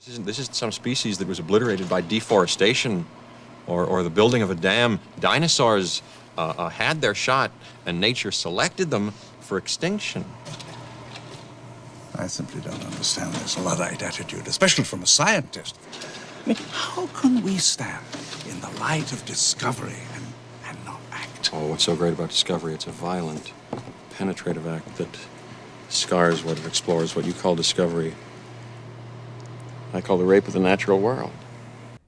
This isn't some species that was obliterated by deforestation or the building of a dam. Dinosaurs had their shot, and nature selected them for extinction. I simply don't understand this Luddite attitude, especially from a scientist. I mean, how can we stand in the light of discovery and not act? Oh, what's so great about discovery? It's a violent, penetrative act that scars what it explores. What you call discovery, I call the rape of the natural world.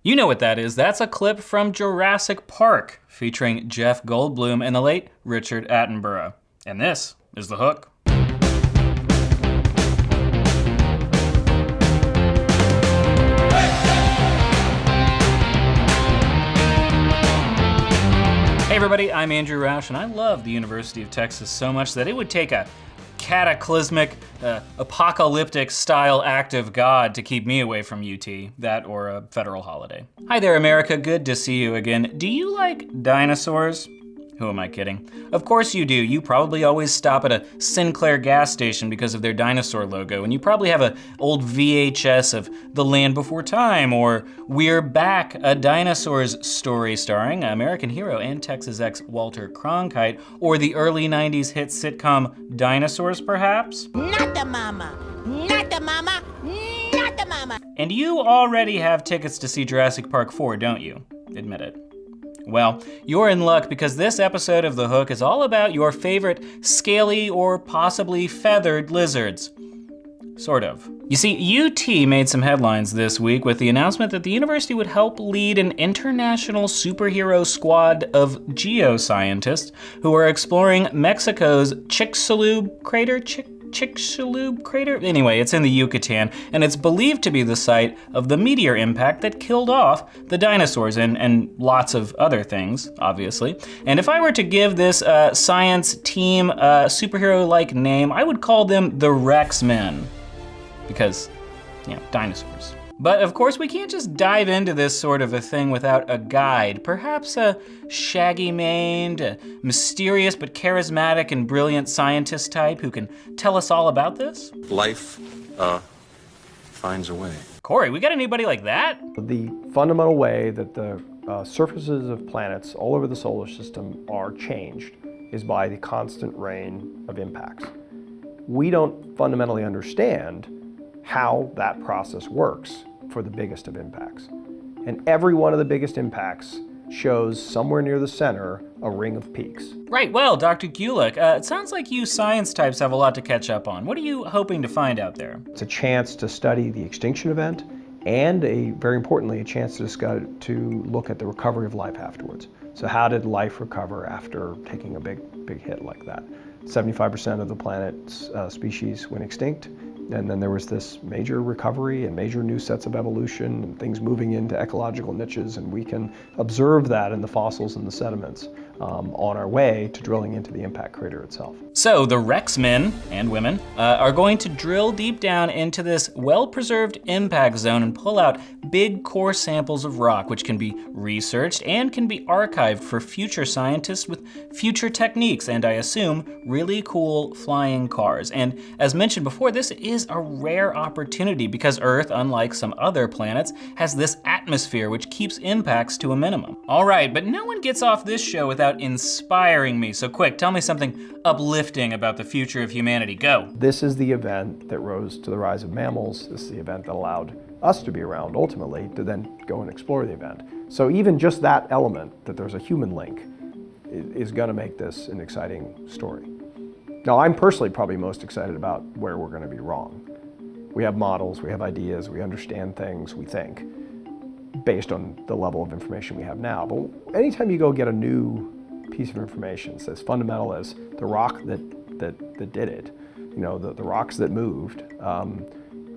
You know what that is. That's a clip from Jurassic Park, featuring Jeff Goldblum and the late Richard Attenborough. And this is The Hook. Hey everybody, I'm Andrew Roush, and I love the University of Texas so much that it would take a cataclysmic, apocalyptic style act of God to keep me away from UT, that or a federal holiday. Hi there, America, good to see you again. Do you like dinosaurs? Who am I kidding? Of course you do. You probably always stop at a Sinclair gas station because of their dinosaur logo, and you probably have an old VHS of The Land Before Time, or We're Back, a dinosaurs story starring American hero and Texas ex Walter Cronkite, or the early 90s hit sitcom Dinosaurs, perhaps? Not the mama, not the mama, not the mama. And you already have tickets to see Jurassic Park 4, don't you? Admit it. Well, you're in luck because this episode of The Hook is all about your favorite scaly or possibly feathered lizards. Sort of. You see, UT made some headlines this week with the announcement that the university would help lead an international superhero squad of geoscientists who are exploring Mexico's Chicxulub crater. Chicxulub crater? Anyway, it's in the Yucatan, and it's believed to be the site of the meteor impact that killed off the dinosaurs and lots of other things, obviously. And if I were to give this science team a superhero-like name, I would call them the Rex-Men. Because, you know, dinosaurs. But of course, we can't just dive into this sort of a thing without a guide. Perhaps a shaggy-maned, mysterious but charismatic and brilliant scientist type who can tell us all about this? Life finds a way. Corey, we got anybody like that? The fundamental way that the surfaces of planets all over the solar system are changed is by the constant rain of impacts. We don't fundamentally understand how that process works for the biggest of impacts. And every one of the biggest impacts shows somewhere near the center a ring of peaks. Right, well, Dr. Gulick, it sounds like you science types have a lot to catch up on. What are you hoping to find out there? It's a chance to study the extinction event and, very importantly, a chance to look at the recovery of life afterwards. So how did life recover after taking a big hit like that? 75% of the planet's species went extinct. And then there was this major recovery and major new sets of evolution and things moving into ecological niches, and we can observe that in the fossils and the sediments on our way to drilling into the impact crater itself. So the Rex-men and women are going to drill deep down into this well-preserved impact zone and pull out big core samples of rock, which can be researched and can be archived for future scientists with future techniques and, I assume, really cool flying cars. And as mentioned before, this is a rare opportunity because Earth, unlike some other planets, has this atmosphere which keeps impacts to a minimum. All right, but no one gets off this show without inspiring me. So quick, tell me something uplifting about the future of humanity. Go. This is the event that rose to the rise of mammals. This is the event that allowed us to be around ultimately to then go and explore the event. So even just that element, that there's a human link, is gonna make this an exciting story. Now, I'm personally probably most excited about where we're gonna be wrong. We have models, we have ideas, we understand things, we think, based on the level of information we have now. But anytime you go get a new piece of information, it's as fundamental as the rock that did it, you know, the rocks that moved,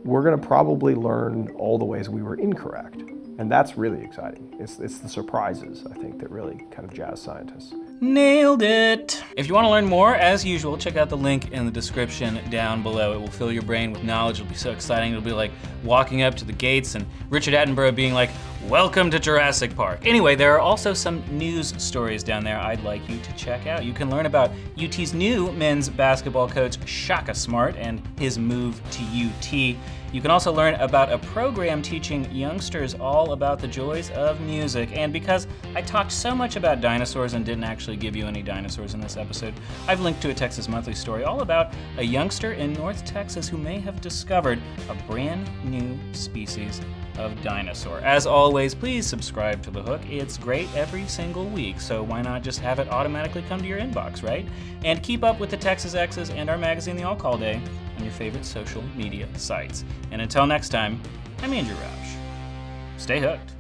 we're gonna probably learn all the ways we were incorrect. And that's really exciting. It's the surprises, I think, that really kind of jazz scientists. Nailed it. If you want to learn more, as usual, check out the link in the description down below. It will fill your brain with knowledge. It'll be so exciting. It'll be like walking up to the gates and Richard Attenborough being like, "Welcome to Jurassic Park." Anyway, there are also some news stories down there I'd like you to check out. You can learn about UT's new men's basketball coach, Shaka Smart, and his move to UT. You can also learn about a program teaching youngsters all about the joys of music. And because I talked so much about dinosaurs and didn't actually give you any dinosaurs in this episode, I've linked to a Texas Monthly story all about a youngster in North Texas who may have discovered a brand new species of dinosaur. As always, please subscribe to The Hook. It's great every single week, so why not just have it automatically come to your inbox, right? And keep up with the Texas Exes and our magazine, The All Call Day, on your favorite social media sites. And until next time, I'm Andrew Roush. Stay hooked.